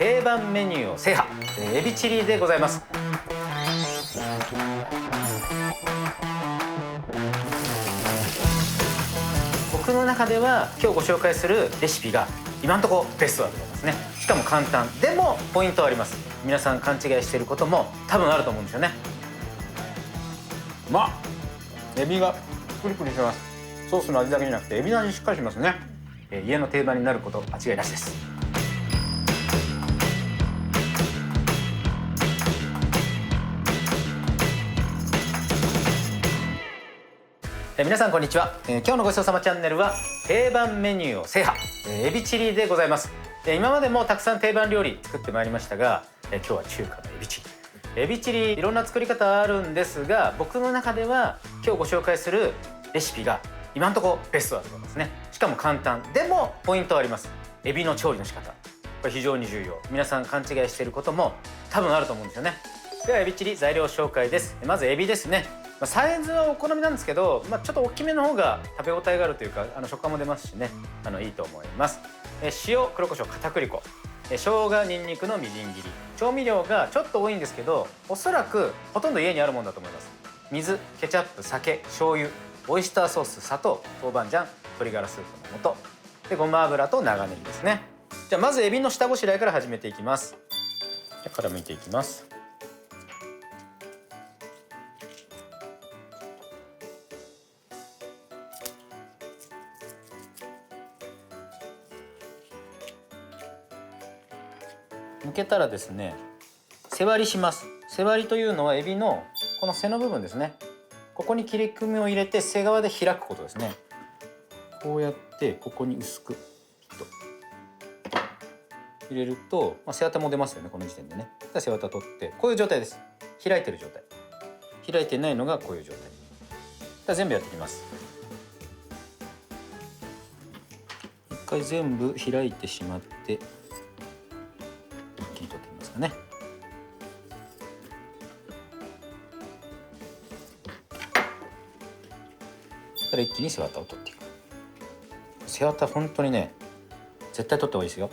定番メニューを制覇、エビチリでございます。僕の中では今日ご紹介するレシピが今のところベストだと思いますね。しかも簡単でもポイントはあります。皆さん勘違いしていることも多分あると思うんですよね。エビがプリプリしてます。ソースの味だけじゃなくてエビの味しっかりしますね。家の定番になること間違いなしです。皆さんこんにちは。今日のごちそうさまチャンネルは定番メニューを制覇、エビチリでございます。今までもたくさん定番料理作ってまいりましたが、今日は中華のエビチリ。エビチリいろんな作り方あるんですが、僕の中では今日ご紹介するレシピが今のところベストだと思いますね。しかも簡単でもポイントはあります。エビの調理の仕方、これ非常に重要。皆さん勘違いしていることも多分あると思うんですよね。ではエビチリ材料紹介です。まずエビですね。サイズはお好みなんですけど、ちょっと大きめの方が食べ応えがあるというか食感も出ますしね、いいと思います。塩、黒胡椒、片栗粉、生姜、ニンニクのみじん切り。調味料がちょっと多いんですけど、おそらくほとんど家にあるものだと思います。水、ケチャップ、酒、醤油、オイスターソース、砂糖、豆板醤、鶏ガラスープの素で、ごま油と長ネギですね。じゃあまずエビの下ごしらえから始めていきます。殻むいていきます。剥けたらですね、背割りします。背割りというのはエビのこの背の部分ですね。ここに切り込みを入れて背側で開くことですね。こうやってここに薄くピッと入れると、背わたも出ますよね、この時点でね。背わた取ってこういう状態です。開いてる状態。開いてないのがこういう状態。全部やっていきます。一回全部開いてしまって取ってみますかね。から一気に背わたを取っていく。背わた本当にね、絶対取った方がいいですよ。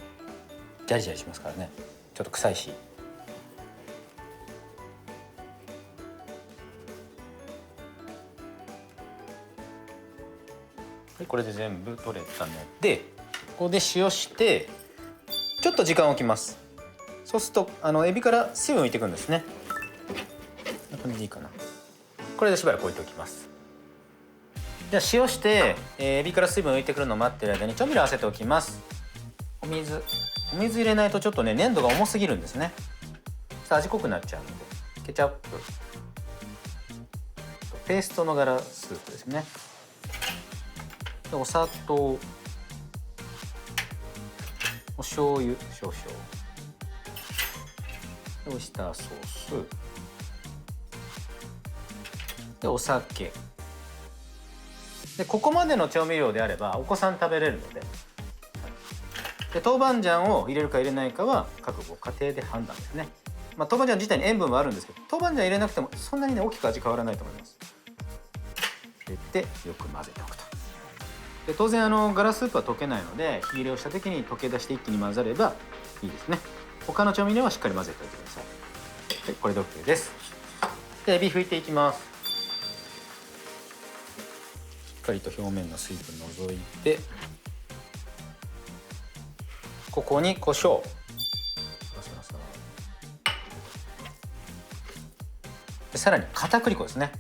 ジャリジャリしますからね。ちょっと臭いし。はい、これで全部取れたので、ここで塩してちょっと時間を置きます。そうするとエビから水分浮いてくるんですね。こんな感じでいいかな。これでしばらく置いておきます。じゃあ塩して、エビから水分浮いてくるのを待ってる間に調味料合わせておきます。お水入れないとちょっとね、粘度が重すぎるんですね。味濃くなっちゃうので、ケチャップ、ペーストのガラスープですね。でお砂糖、お醤油少々、オイスターソースでお酒で、ここまでの調味料であればお子さん食べれるので、豆板醤を入れるか入れないかは各ご家庭で判断ですね。豆板醤自体に塩分はあるんですけど、豆板醤入れなくてもそんなにね大きく味変わらないと思います。入れてよく混ぜておくと。で当然ガラスープは溶けないので、火入れをした時に溶け出して一気に混ざればいいですね。他の調味料はしっかり混ぜておいてください。はい、これで OK です。でエビ拭いていきます。しっかりと表面の水分除いて、ここに胡椒、でさらに片栗粉ですね。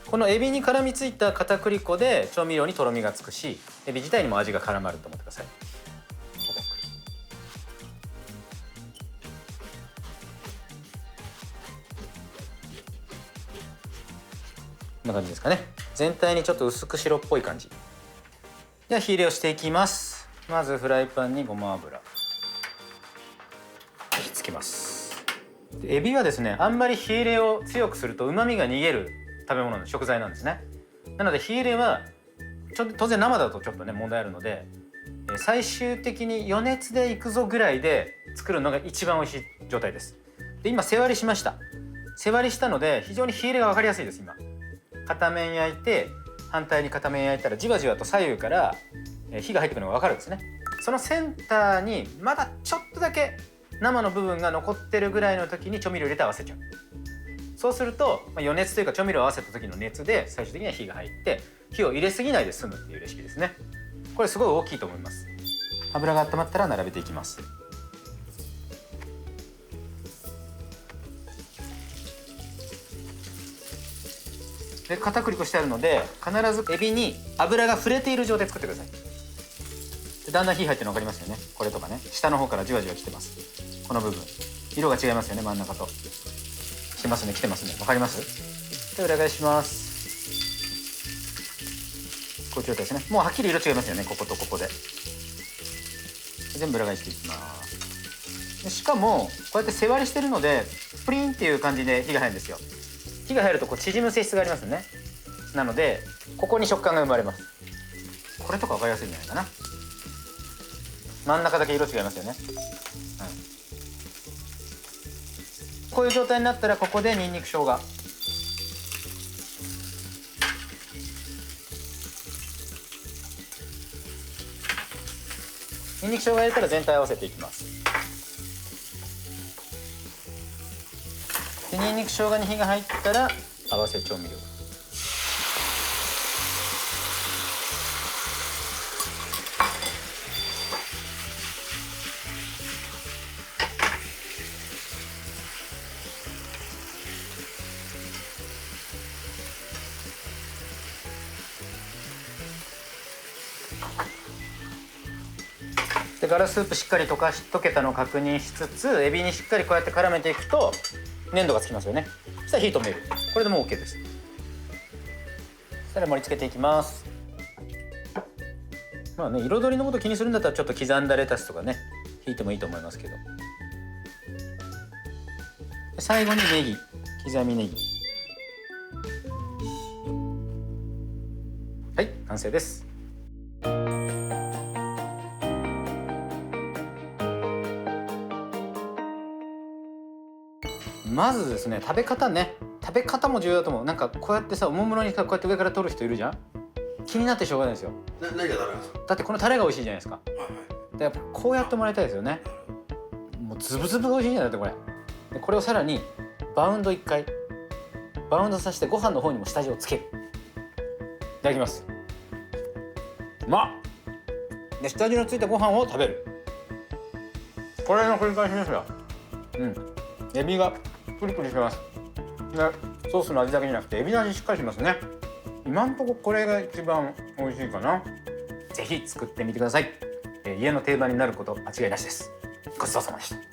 このエビに絡みついた片栗粉で調味料にとろみがつくし、エビ自体にも味が絡まると思ってください。こんな感じですかね。全体にちょっと薄く白っぽい感じ。では火入れをしていきます。まずフライパンにごま油火つけます。でエビはですね、あんまり火入れを強くすると旨味が逃げる食べ物の食材なんですね。なので火入れは当然生だとちょっとね問題あるので、最終的に余熱でいくぞぐらいで作るのが一番美味しい状態です。で今背割りしました。背割りしたので非常に火入れが分かりやすいです。今片面焼いて反対に片面焼いたらじわじわと左右から火が入ってくるのが分かるんですね。そのセンターにまだちょっとだけ生の部分が残ってるぐらいの時に調味料入れて合わせちゃう。そうすると余熱というか調味料を合わせた時の熱で最終的には火が入って火を入れすぎないで済むっていうレシピですね。これすごい大きいと思います。油が温まったら並べていきます。で片栗粉してあるので必ずエビに油が触れている状態で作ってください。でだんだん火入ってるの分かりますよね。これとかね、下の方からじわじわ来てます。この部分色が違いますよね。真ん中と来てますね、来てますね。分かります？で裏返します。こういう状態ですね。もうはっきり色違いますよね、こことここで。全部裏返していきます。でしかもこうやって背割りしてるのでプリンっていう感じで火が入るんですよ。火が入るとこう縮む性質がありますよね。なのでここに食感が生まれます。これとか分かりやすいんじゃないかな。真ん中だけ色違いますよね、こういう状態になったらここでにんにく生姜、にんにく生姜入れたら全体合わせていきます。でにんにく生姜に火が入ったら合わせ調味料、でガラスープしっかり溶けたのを確認しつつエビにしっかりこうやって絡めていくと粘度がつきますよね。そしたら火止める。これでもう OK です。そしたら盛り付けていきます。まあね、彩りのこと気にするんだったらちょっと刻んだレタスとかね引いてもいいと思いますけど、最後にネギ、刻みネギ、はい完成です。まずですね、食べ方も重要だと思う。なんかこうやってさ、おもむろにこうやって上から取る人いるじゃん。気になってしょうがないですよ。何がダメなんですか？だってこのタレが美味しいじゃないですか。はいはい。でやっぱこうやってもらいたいですよね。もうズブズブが美味しいんじゃないってこれ。でこれをさらにバウンド1回バウンドさせてご飯の方にも下地をつける。いただきます。うまっ。で下地のついたご飯を食べる。これの繰り返しですよ。エビがプリプリしてます。でソースの味だけじゃなくてエビの味しっかりしますね。今んとここれが一番美味しいかな。ぜひ作ってみてください。家の定番になること間違いなしです。ごちそうさまでした。